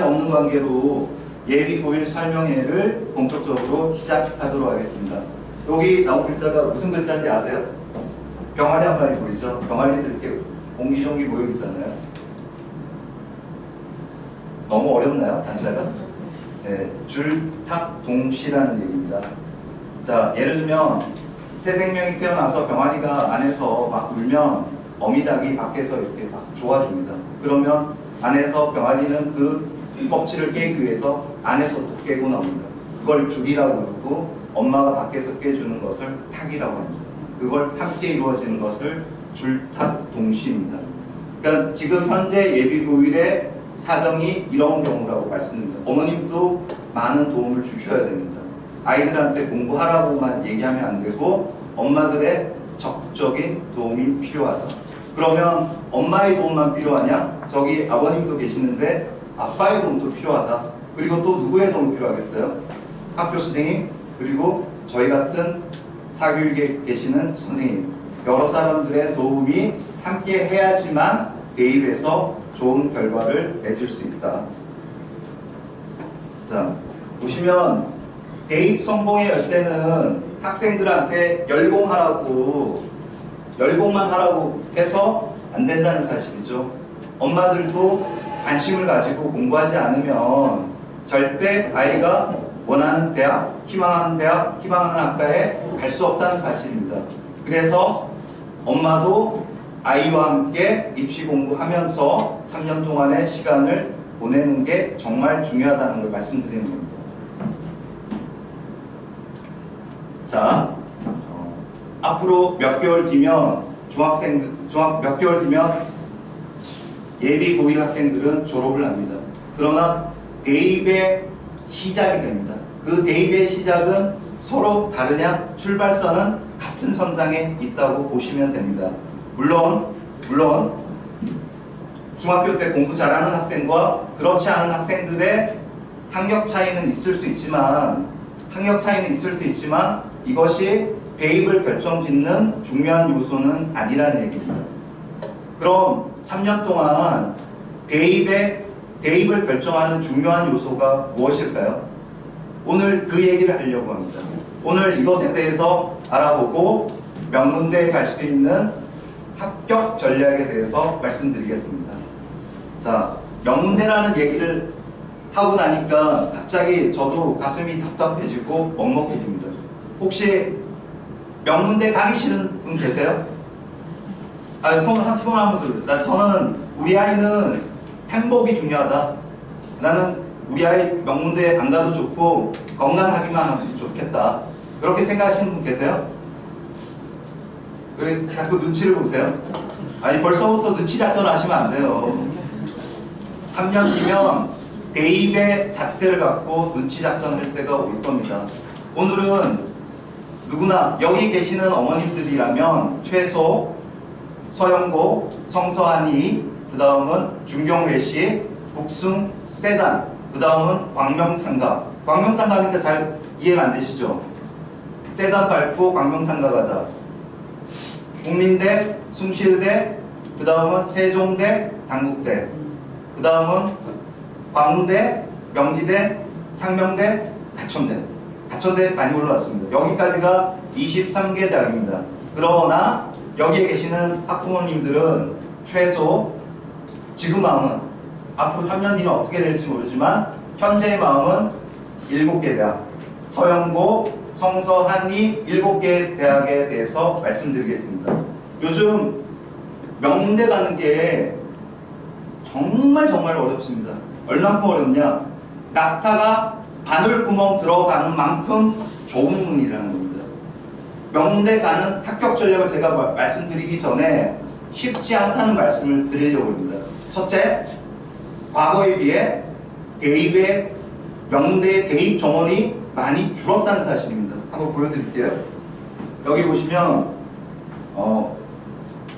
없는 관계로 예비고일 설명회를 본격적으로 시작하도록 하겠습니다. 여기 나온 글자가 무슨 글자인지 아세요? 병아리 한 마리 보이죠? 병아리들 이렇게 옹기종기 모여 있잖아요. 너무 어렵나요? 단자가? 네, 줄탁동시라는 얘기입니다. 자, 예를 들면 새 생명이 태어나서 병아리가 안에서 막 울면 어미닭이 밖에서 이렇게 막 좋아줍니다. 그러면 안에서 병아리는 그 껍질을 깨기 위해서 안에서 또 깨고 나옵니다. 그걸 줄이라고 부르고 엄마가 밖에서 깨주는 것을 탁이라고 합니다. 그걸 함께 이루어지는 것을 줄탁동시입니다. 그러니까 지금 현재 예비고일의 사정이 이런 경우라고 말씀드립니다. 어머님도 많은 도움을 주셔야 됩니다. 아이들한테 공부하라고만 얘기하면 안 되고 엄마들의 적극적인 도움이 필요하다. 그러면 엄마의 도움만 필요하냐? 저기 아버님도 계시는데 아빠의 도움도 필요하다. 그리고 또 누구의 도움이 필요하겠어요? 학교 선생님, 그리고 저희 같은 사교육에 계시는 선생님, 여러 사람들의 도움이 함께 해야지만 대입에서 좋은 결과를 맺을 수 있다. 자, 보시면 대입 성공의 열쇠는 학생들한테 열공만 하라고 해서 안 된다는 사실이죠. 엄마들도 관심을 가지고 공부하지 않으면 절대 아이가 원하는 대학, 희망하는 학과에 갈 수 없다는 사실입니다. 그래서 엄마도 아이와 함께 입시 공부하면서 3년 동안의 시간을 보내는 게 정말 중요하다는 걸 말씀드리는 겁니다. 자, 앞으로 몇 개월 뒤면 몇 개월 뒤면 예비 고1 학생들은 졸업을 합니다. 그러나 대입의 시작이 됩니다. 그 대입의 시작은 서로 다르냐? 출발선은 같은 선상에 있다고 보시면 됩니다. 물론 중학교 때 공부 잘하는 학생과 그렇지 않은 학생들의 학력 차이는 있을 수 있지만 이것이 대입을 결정짓는 중요한 요소는 아니라는 얘기입니다. 그럼 3년 동안 대입을 결정하는 중요한 요소가 무엇일까요? 오늘 그 얘기를 하려고 합니다. 오늘 이것에 대해서 알아보고 명문대에 갈 수 있는 합격 전략에 대해서 말씀드리겠습니다. 자, 명문대라는 얘기를 하고 나니까 갑자기 저도 가슴이 답답해지고 먹먹해집니다. 혹시 명문대 가기 싫은 분 계세요? 손 한번 들어주세요. 저는 우리 아이는 행복이 중요하다. 나는 우리 아이 명문대 안 가도 좋고 건강하기만 하면 좋겠다. 그렇게 생각하시는 분 계세요? 왜 자꾸 눈치를 보세요? 아니 벌써부터 눈치 작전 하시면 안 돼요. 3년 뒤면 대입의 잣대를 갖고 눈치 작전 할 때가 올 겁니다. 오늘은 누구나 여기 계시는 어머님들이라면 최소 서영고, 성서한이, 그 다음은 중경외시, 북숭, 세단, 그 다음은 광명상가. 광명상가니까 잘 이해가 안 되시죠? 세단 밟고 광명상가 가자. 국민대, 숭실대, 그 다음은 세종대, 단국대, 그 다음은 광운대, 명지대, 상명대, 가천대 많이 올라왔습니다. 여기까지가 23개 대학입니다. 그러나 여기에 계시는 학부모님들은 최소 지금 마음은 앞으로 3년 뒤는 어떻게 될지 모르지만 현재의 마음은 7개 대학, 서영고, 성서, 한리 7개 대학에 대해서 말씀드리겠습니다. 요즘 명문대 가는 게 정말 어렵습니다. 얼마큼 어렵냐? 낙타가 바늘구멍 들어가는 만큼 좁은 문이라는 겁니다. 명문대 가는 합격 전략을 제가 말씀드리기 전에 쉽지 않다는 말씀을 드리려고 합니다. 첫째, 과거에 비해 명문대의 대입 정원이 많이 줄었다는 사실입니다. 한번 보여드릴게요. 여기 보시면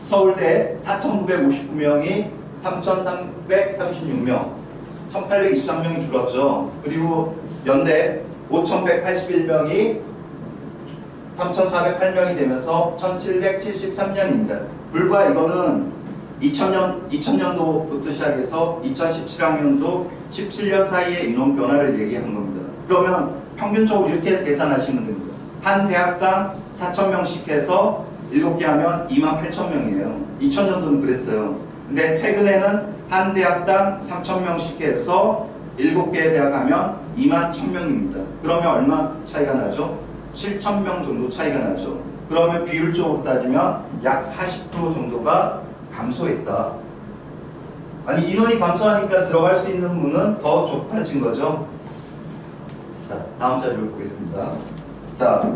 서울대 4,959명이 3,336명, 1,823명이 줄었죠. 그리고 연대 5,181명이 3,408명이 되면서 1,773년입니다. 불과 이거는 2000년도부터 시작해서 2017학년도 17년 사이의 인원 변화를 얘기한 겁니다. 그러면 평균적으로 이렇게 계산하시면 됩니다. 한 대학당 4,000명씩 해서 7개 하면 28,000명이에요. 2000년도는 그랬어요. 근데 최근에는 한 대학당 3,000명씩 해서 7개의 대학 하면 21,000명입니다. 그러면 얼마 차이가 나죠? 7,000명 정도 차이가 나죠. 그러면 비율적으로 따지면 약 40% 정도가 감소했다. 아니, 인원이 감소하니까 들어갈 수 있는 문은 더 좁아진 거죠. 자, 다음 자료를 보겠습니다. 자,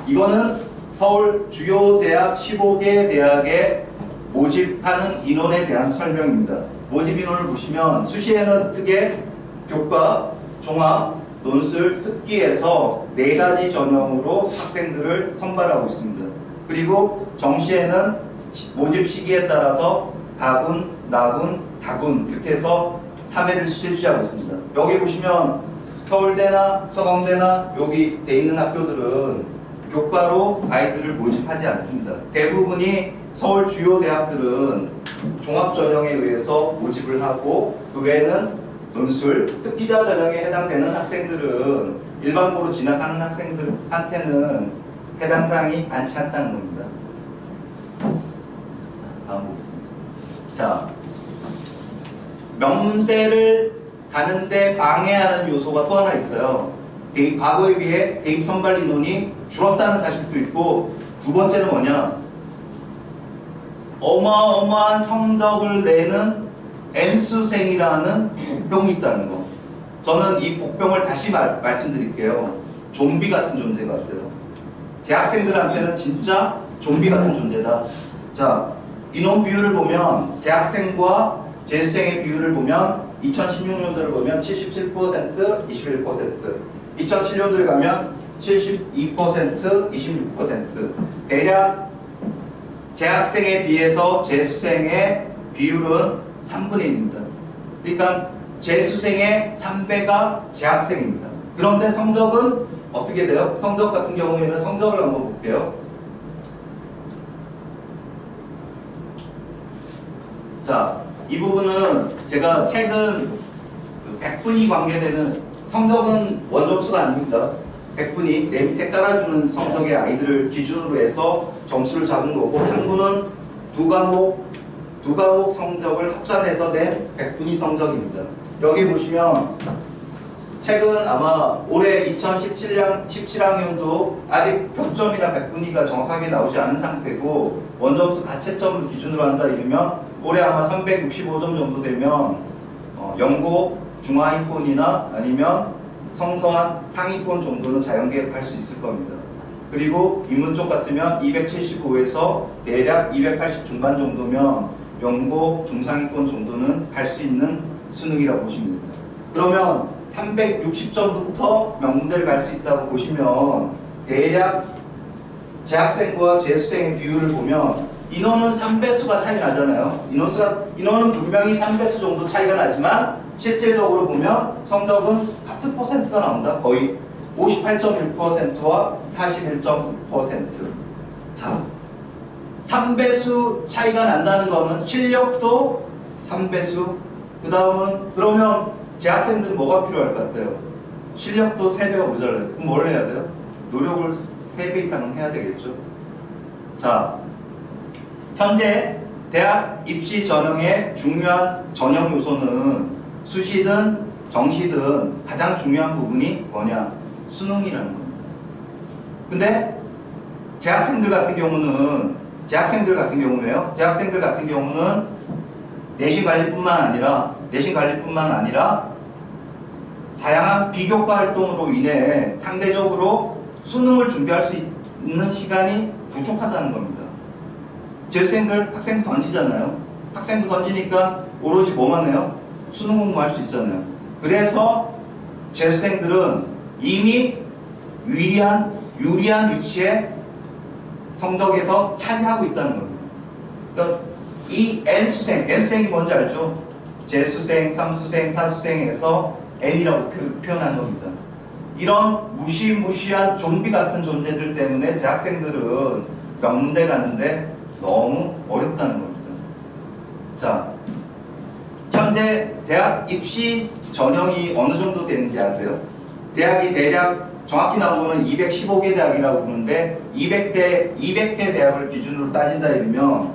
이거는 서울 주요 대학 15개 대학에 모집하는 인원에 대한 설명입니다. 모집 인원을 보시면 수시에는 크게 교과, 종합, 논술, 특기에서 4가지 전형으로 학생들을 선발하고 있습니다. 그리고 정시에는 모집 시기에 따라서 다군, 나군, 다군 이렇게 해서 3회를 실시하고 있습니다. 여기 보시면 서울대나 서강대나 여기 돼 있는 학교들은 교과로 아이들을 모집하지 않습니다. 대부분이 서울 주요 대학들은 종합 전형에 의해서 모집을 하고 그 외에는 논술, 특기자 전형에 해당되는 학생들은 일반고로 진학하는 학생들한테는 해당 사항이 많지 않다는 겁니다. 다음 보겠습니다. 자, 명문대를 가는데 방해하는 요소가 또 하나 있어요. 과거에 비해 대입 선발 인원이 줄었다는 사실도 있고, 두 번째는 뭐냐? 어마어마한 성적을 내는 N수생이라는 복병이 있다는 거. 저는 이 복병을 다시 말씀드릴게요. 좀비 같은 존재 같아요. 재학생들한테는 진짜 좀비 같은 존재다. 자, 인원 비율을 보면 재학생과 재수생의 비율을 보면 2016년도를 보면 77%, 21%, 2007년도에 가면 72%, 26%. 대략 재학생에 비해서 재수생의 비율은 3분의 1입니다. 그러니까 재수생의 3배가 재학생입니다. 그런데 성적은 어떻게 돼요? 성적 같은 경우에는 성적을 한번 볼게요. 자, 이 부분은 제가 최근 100분이 관계되는 성적은 원점수가 아닙니다. 100분이 내 밑에 깔아주는 성적의 아이들을 기준으로 해서 점수를 잡은 거고, 한 분은 두 과목 성적을 합산해서 낸 100분위 성적입니다. 여기 보시면 최근 아마 올해 2017학년도 아직 평점이나 100분위가 정확하게 나오지 않은 상태고, 원점수 가채점을 기준으로 한다 이러면 올해 아마 365점 정도 되면 영고 중하위권이나 아니면 성서한 상위권 정도는 자연계획할 수 있을 겁니다. 그리고 인문 쪽 같으면 275에서 대략 280 중반 정도면 영고 중상위권 정도는 갈 수 있는 수능이라고 보시면 됩니다. 그러면 360점부터 명문대를 갈 수 있다고 보시면 대략 재학생과 재수생의 비율을 보면 인원은 3배수가 차이 나잖아요. 인원은 분명히 3배수 정도 차이가 나지만 실제적으로 보면 성적은 같은 퍼센트가 나온다. 거의 58.1%와 41.9%. 자, 3배수 차이가 난다는 거는 실력도 3배수. 그 다음은 그러면 재학생들은 뭐가 필요할 것 같아요? 실력도 3배가 모자라요. 그럼 뭘 해야 돼요? 노력을 3배 이상은 해야 되겠죠. 자, 현재 대학 입시 전형의 중요한 전형 요소는 수시든 정시든 가장 중요한 부분이 뭐냐? 수능이라는 겁니다. 근데 재학생들 같은 경우는 내신 관리뿐만 아니라 다양한 비교과 활동으로 인해 상대적으로 수능을 준비할 수 있는 시간이 부족하다는 겁니다. 재수생들 학생부 던지잖아요. 학생부 던지니까 오로지 뭐만 해요? 수능 공부할 수 있잖아요. 그래서 재수생들은 이미 유리한 위치에 성적에서 차지하고 있다는 겁니다. 그러니까 이 N수생이 뭔지 알죠? 재수생, 3수생, 4수생에서 N이라고 표현한 겁니다. 이런 무시무시한 좀비 같은 존재들 때문에 재학생들은 명문대 가는데 너무 어렵다는 겁니다. 현재 대학 입시 전형이 어느 정도 되는지 아세요? 대학이 대략 정확히 나온 거는 215개 대학이라고 부르는데 200개 대학을 기준으로 따진다 이러면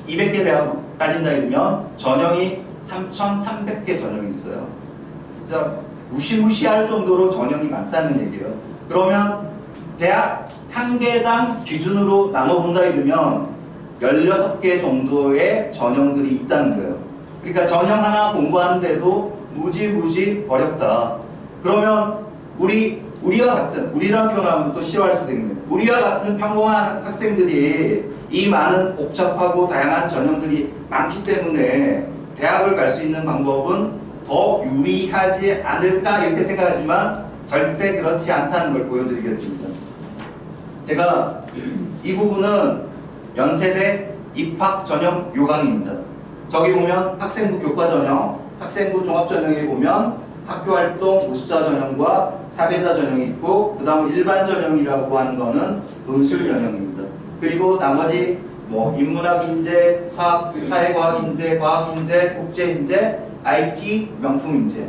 200개 대학 따진다 이러면 전형이 3,300개 전형이 있어요. 진짜 무시무시할 정도로 전형이 많다는 얘기예요. 그러면 대학 한 개당 기준으로 나눠본다 이러면 16개 정도의 전형들이 있다는 거예요. 그러니까 전형 하나 공부하는데도 무지 어렵다. 그러면 우리와 같은, 우리라는 표현하면 또 싫어할 수도 있는데, 우리와 같은 평범한 학생들이 이 많은 복잡하고 다양한 전형들이 많기 때문에 대학을 갈 수 있는 방법은 더 유리하지 않을까 이렇게 생각하지만 절대 그렇지 않다는 걸 보여드리겠습니다. 제가 이 부분은 연세대 입학 전형 요강입니다. 저기 보면 학생부 교과 전형, 학생부 종합 전형에 보면 학교활동 우수자 전형과 사배자 전형이 있고, 그 다음 일반 전형이라고 하는 거는 논술 전형입니다. 그리고 나머지 뭐 인문학 인재, 사회과학 인재, 과학 인재, 국제 인재, IT, 명품 인재,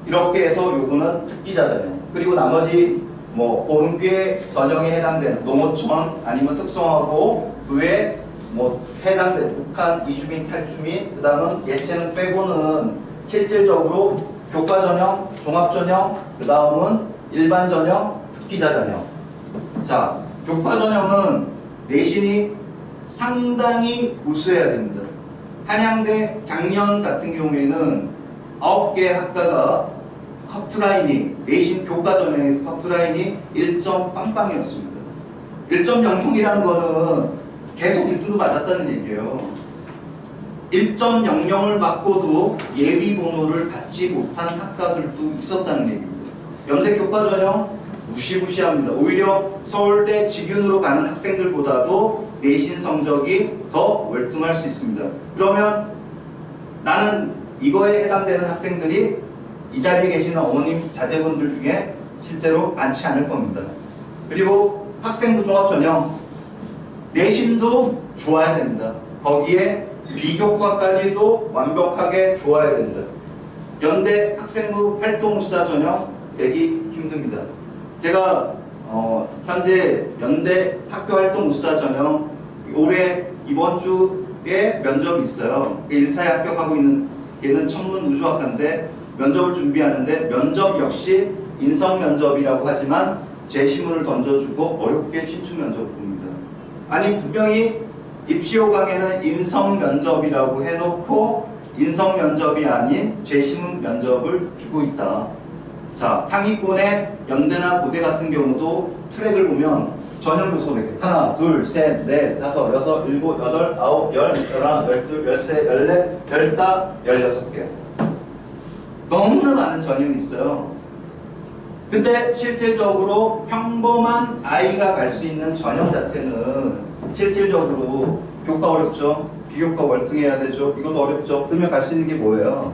이렇게 해서 요거는 특기자 전형. 그리고 나머지 뭐 본교의 전형에 해당되는 농어촌 아니면 특성화고, 그 외에 뭐 해당되는 북한 이주민 탈주민, 그 다음은 예체능 빼고는 실질적으로 교과 전형, 종합 전형, 그 다음은 일반 전형, 특기자 전형. 자, 교과 전형은 내신이 상당히 우수해야 됩니다. 한양대 작년 같은 경우에는 9개 학과가 커트라인이, 내신 교과 전형에서 커트라인이 1점 빵빵이었습니다. 1.00이라는 거는 계속 1등급 맞았다는 얘기예요. 1.00을 맞고도 예비 번호를 받지 못한 학과들도 있었다는 얘기입니다. 연대 교과 전형 무시무시합니다. 오히려 서울대 직윤으로 가는 학생들보다도 내신 성적이 더 월등할 수 있습니다. 그러면 나는 이거에 해당되는 학생들이 이 자리에 계시는 어머님 자제분들 중에 실제로 많지 않을 겁니다. 그리고 학생부 종합 전형 내신도 좋아야 됩니다. 거기에 비교과까지도 완벽하게 좋아야 됩니다. 연대 학생부 활동우수자 전형 되기 힘듭니다. 제가 현재 연대 학교활동우수자 전형 올해 이번 주에 면접이 있어요. 1차에 합격하고 있는 얘는 천문우주학과인데 면접을 준비하는데, 면접 역시 인성 면접이라고 하지만 제시문을 던져주고 어렵게 신춘 면접을 봅니다. 아니 분명히 입시호강에는 인성 면접이라고 해놓고 인성 면접이 아닌 제시문 면접을 주고 있다. 자, 상위권의 연대나 고대 같은 경우도 트랙을 보면 전형 요소 4개. 하나, 둘, 셋, 넷, 다섯, 여섯, 일곱, 여덟, 아홉, 열, 열하나, 열둘, 열세, 열넷, 열다, 16개. 너무나 많은 전형이 있어요. 근데 실질적으로 평범한 아이가 갈 수 있는 전형 자체는 실질적으로 교과 어렵죠. 비교과 월등해야 되죠. 이것도 어렵죠. 그러면 갈 수 있는 게 뭐예요?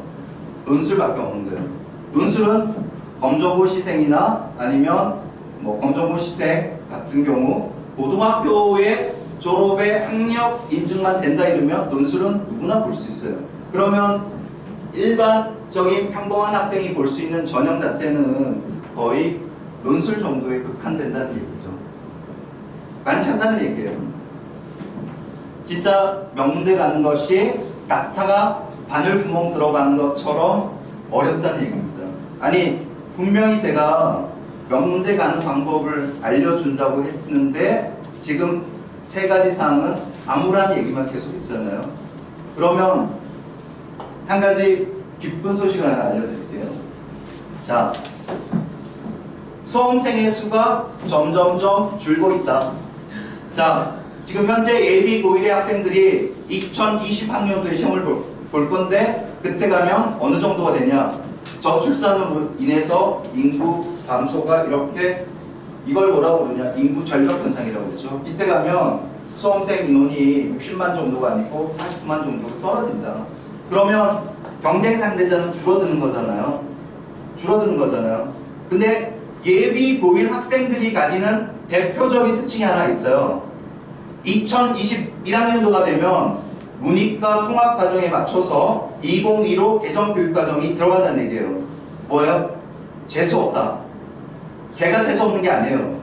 논술밖에 없는 거예요. 논술은 검정고 시생이나 아니면 뭐 검정고 시생 같은 경우 고등학교의 졸업의 학력 인증만 된다 이러면 논술은 누구나 볼 수 있어요. 그러면 일반적인 평범한 학생이 볼 수 있는 전형 자체는 거의 논술 정도에 극한된다는 얘기죠. 많지 않다는 얘기예요. 진짜 명문대 가는 것이 낙타가 바늘 구멍 들어가는 것처럼 어렵다는 얘기입니다. 아니 분명히 제가 명문대 가는 방법을 알려준다고 했는데 지금 3가지 사항은 암울한 얘기만 계속 있잖아요. 그러면 한 가지 기쁜 소식을 하나 알려드릴게요. 자, 수험생의 수가 점점점 줄고 있다. 자, 지금 현재 예비 고1의 학생들이 2020학년도에 시험을 볼 건데 그때 가면 어느 정도가 되냐? 저출산으로 인해서 인구 감소가 이렇게, 이걸 뭐라고 그러냐? 인구 절벽 현상이라고 그러죠. 이때 가면 수험생 인원이 60만 정도가 아니고 40만 정도로 떨어진다. 그러면 경쟁 상대자는 줄어드는 거잖아요. 줄어드는 거잖아요. 근데 예비 고1 학생들이 가지는 대표적인 특징이 하나 있어요. 2021학년도가 되면 문이과 통합 과정에 맞춰서 2015 개정 교육과정이 들어간다는 얘기예요. 뭐예요? 재수 없다. 제가 재수 없는 게 아니에요.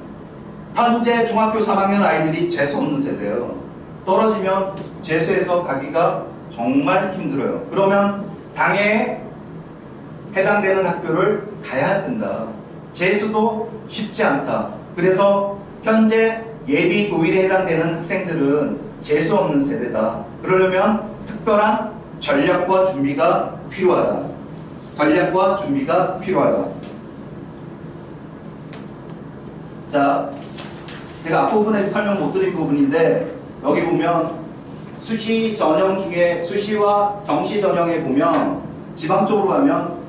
현재 중학교 3학년 아이들이 재수 없는 세대예요. 떨어지면 재수해서 가기가 정말 힘들어요. 그러면 당에 해당되는 학교를 가야 된다. 재수도 쉽지 않다. 그래서 현재 예비 고1에 해당되는 학생들은 재수 없는 세대다. 그러려면 특별한 전략과 준비가 필요하다. 전략과 준비가 필요하다. 자, 제가 앞부분에서 설명 못 드린 부분인데 여기 보면 수시 전형 중에 수시와 정시 전형에 보면 지방 쪽으로 가면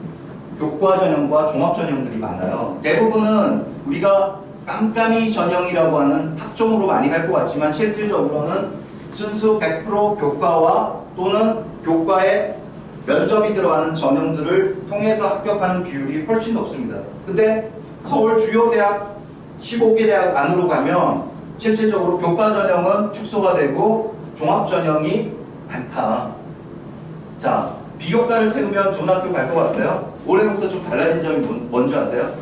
교과 전형과 종합 전형들이 많아요. 대부분은 우리가 깜깜이 전형이라고 하는 학종으로 많이 갈 것 같지만 실질적으로는 순수 100% 교과와 또는 교과에 면접이 들어가는 전형들을 통해서 합격하는 비율이 훨씬 높습니다. 근데 서울 주요 대학 15개 대학 안으로 가면 실질적으로 교과 전형은 축소가 되고 종합 전형이 많다. 자, 비교과를 채우면 좋은 학교 갈 것 같아요? 올해부터 좀 달라진 점이 뭔지 아세요?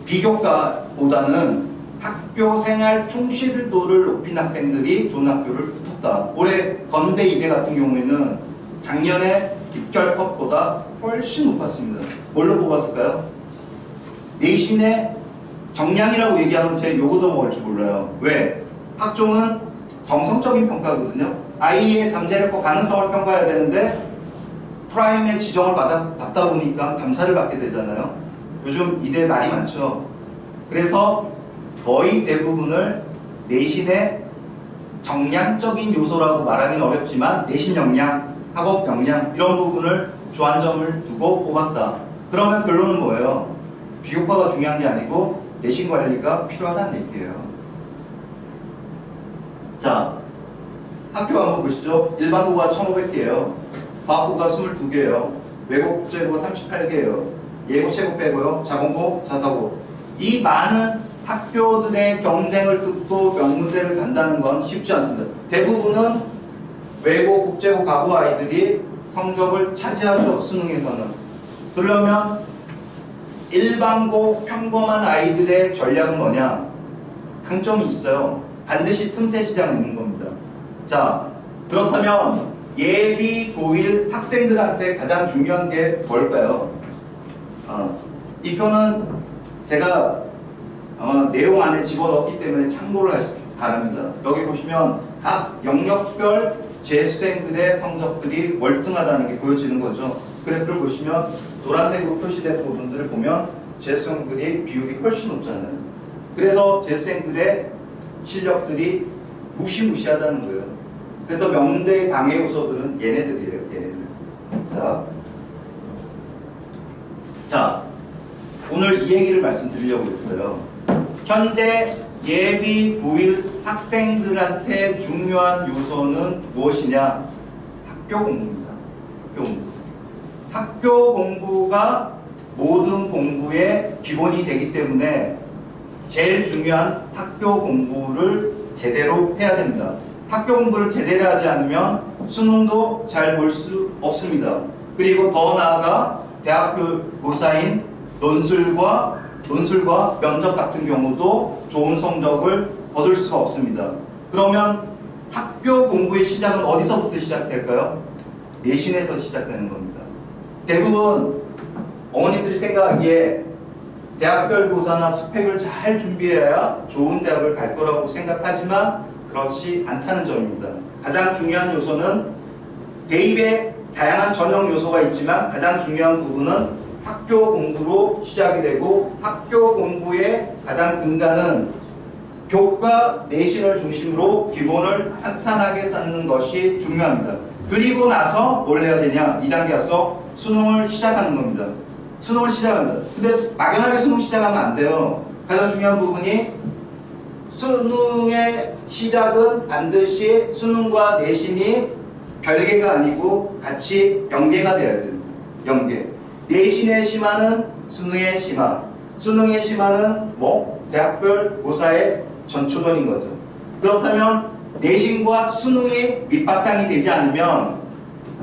비교과보다는 학교 생활 충실도를 높인 학생들이 좋은 학교를 붙었다. 올해 건대 이대 같은 경우에는 작년에 입결 컷보다 훨씬 높았습니다. 뭘로 뽑았을까요? 내신의 정량이라고 얘기하면 제 욕을 먹을 줄 몰라요. 왜? 학종은 정성적인 평가거든요. 아이의 잠재력과 가능성을 평가해야 되는데 프라임의 지정을 받다 보니까 감사를 받게 되잖아요. 요즘 이대 말이 많죠. 그래서 거의 대부분을 내신의 정량적인 요소라고 말하기는 어렵지만 내신 역량, 학업 역량 이런 부분을 주안점을 두고 뽑았다. 그러면 결론은 뭐예요? 비교과가 중요한 게 아니고 내신 관리가 필요하다는 얘기예요. 자, 학교 한번 보시죠. 일반고가 1,500개예요. 과학고가 22개예요. 외국 국제고가 38개예요. 예고 체고 빼고요. 자공고, 자사고. 이 많은 학교들의 경쟁을 뚫고 명문대를 간다는 건 쉽지 않습니다. 대부분은 외고, 국제고 가고 아이들이 성적을 차지하죠. 수능에서는. 그러면 일반고 평범한 아이들의 전략은 뭐냐? 강점이 있어요. 반드시 틈새 시장이 있는 겁니다. 자, 그렇다면 예비 고1 학생들한테 가장 중요한 게 뭘까요? 이 표는 제가 내용 안에 집어넣었기 때문에 참고를 하시기 바랍니다. 여기 보시면 각 영역별 재수생들의 성적들이 월등하다는 게 보여지는 거죠. 그래프를 보시면 노란색으로 표시된 부분들을 보면 재수생들이 비율이 훨씬 높잖아요. 그래서 재수생들의 실력들이 무시무시하다는 거예요. 그래서 명문대의 방해 요소들은 얘네들이에요. 얘네들. 자, 오늘 이 얘기를 말씀드리려고 했어요. 현재 예비 고1 학생들한테 중요한 요소는 무엇이냐? 학교 공부입니다. 학교 공부. 학교 공부가 모든 공부의 기본이 되기 때문에 제일 중요한 학교 공부를 제대로 해야 됩니다. 학교 공부를 제대로 하지 않으면 수능도 잘 볼 수 없습니다. 그리고 더 나아가 대학교 고사인 논술과 면접 같은 경우도 좋은 성적을 거둘 수가 없습니다. 그러면 학교 공부의 시작은 어디서부터 시작될까요? 내신에서 시작되는 겁니다. 대부분 어머니들이 생각하기에 대학별 고사나 스펙을 잘 준비해야 좋은 대학을 갈 거라고 생각하지만 그렇지 않다는 점입니다. 가장 중요한 요소는 대입에 다양한 전형 요소가 있지만 가장 중요한 부분은 학교 공부로 시작이 되고 학교 공부의 가장 근간은 교과 내신을 중심으로 기본을 탄탄하게 쌓는 것이 중요합니다. 그리고 나서 뭘 해야 되냐? 2단계 와서 수능을 시작하는 겁니다. 수능을 시작합니다. 근데 막연하게 수능 시작하면 안 돼요. 가장 중요한 부분이 수능의 시작은 반드시 수능과 내신이 별개가 아니고 같이 연계가 돼야 됩니다. 연계. 내신의 심화는 수능의 심화. 수능의 심화는 대학별 고사의 전초전인 거죠. 그렇다면 내신과 수능이 밑바탕이 되지 않으면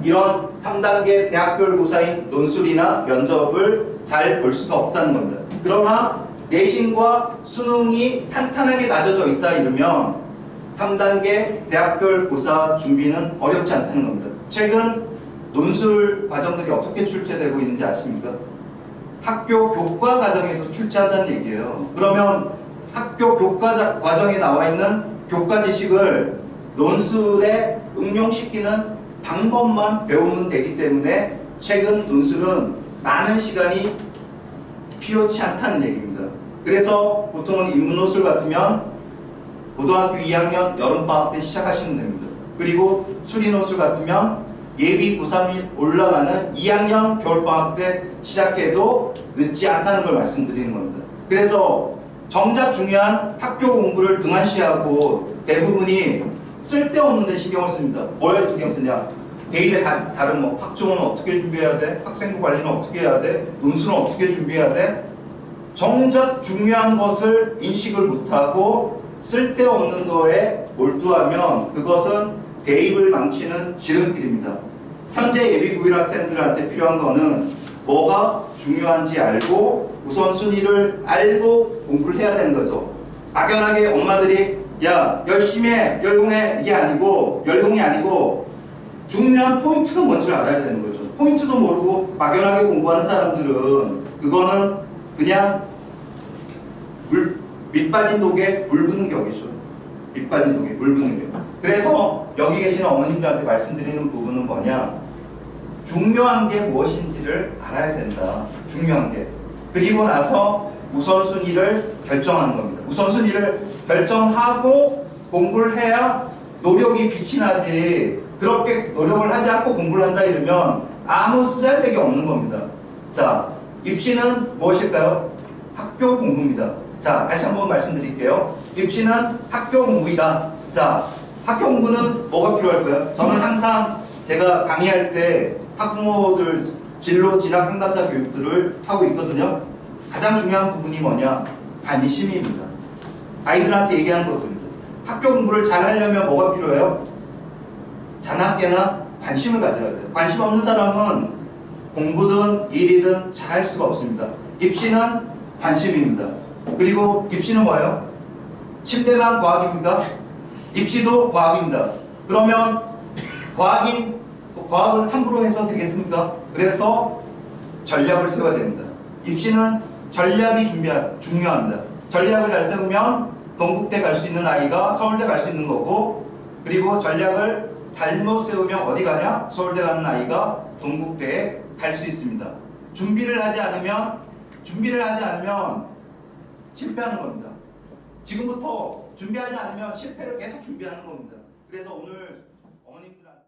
이런 3단계 대학별 고사인 논술이나 면접을 잘 볼 수가 없다는 겁니다. 그러나 내신과 수능이 탄탄하게 낮아져 있다 이러면 3단계 대학별 고사 준비는 어렵지 않다는 겁니다. 최근 논술 과정들이 어떻게 출제되고 있는지 아십니까? 학교 교과 과정에서 출제한다는 얘기예요. 그러면 학교 교과 과정에 나와 있는 교과 지식을 논술에 응용시키는 방법만 배우면 되기 때문에 최근 논술은 많은 시간이 필요치 않다는 얘기입니다. 그래서 보통은 인문논술 같으면 고등학교 2학년 여름방학 때 시작하시면 됩니다. 그리고 수리논술 같으면 예비 고3이 올라가는 2학년 겨울방학 때 시작해도 늦지 않다는 걸 말씀드리는 겁니다. 그래서 정작 중요한 학교 공부를 등한시하고 대부분이 쓸데없는 데 신경을 씁니다. 뭐에 신경 쓰냐? 대입에 다른 뭐 학종은 어떻게 준비해야 돼? 학생부 관리는 어떻게 해야 돼? 논술은 어떻게 준비해야 돼? 정작 중요한 것을 인식을 못하고 쓸데없는 거에 몰두하면 그것은 대입을 망치는 지름길입니다. 현재 예비 9일 학생들한테 필요한 거는 뭐가 중요한지 알고 우선순위를 알고 공부를 해야 되는 거죠. 막연하게 엄마들이 야 열심히 해 열공해 이게 아니고 열공이 아니고 중요한 포인트는 뭔지 알아야 되는 거죠. 포인트도 모르고 막연하게 공부하는 사람들은 그거는 그냥 밑 빠진 독에 물 붓는 격이죠. 밑 빠진 독에 물 붓는 격. 그래서 여기 계시는 어머님들한테 말씀드리는 부분은 뭐냐? 중요한 게 무엇인지를 알아야 된다. 중요한 게. 그리고 나서 우선순위를 결정하는 겁니다. 우선순위를 결정하고 공부를 해야 노력이 빛이 나지. 그렇게 노력을 하지 않고 공부를 한다 이러면 아무 쓰잘데기 없는 겁니다. 자, 입시는 무엇일까요? 학교 공부입니다. 자, 다시 한번 말씀드릴게요. 입시는 학교 공부이다. 자, 학교 공부는 뭐가 필요할까요? 저는 항상 제가 강의할 때 학부모들 진로 진학 상담사 교육들을 하고 있거든요. 가장 중요한 부분이 뭐냐? 관심입니다. 아이들한테 얘기하는 것들입니다. 학교 공부를 잘 하려면 뭐가 필요해요? 자나깨나 관심을 가져야 돼요. 관심 없는 사람은 공부든 일이든 잘할 수가 없습니다. 입시는 관심입니다. 그리고 입시는 뭐예요? 침대만 과학입니까? 입시도 과학입니다. 그러면 과학을 함부로 해서 되겠습니까? 그래서 전략을 세워야 됩니다. 입시는 전략이 중요합니다. 전략을 잘 세우면 동국대 갈 수 있는 아이가 서울대 갈 수 있는 거고, 그리고 전략을 잘못 세우면 어디 가냐? 서울대 가는 아이가 동국대에 갈 수 있습니다. 준비를 하지 않으면 실패하는 겁니다. 지금부터 준비하지 않으면 실패를 계속 준비하는 겁니다. 그래서 오늘 어머님들한테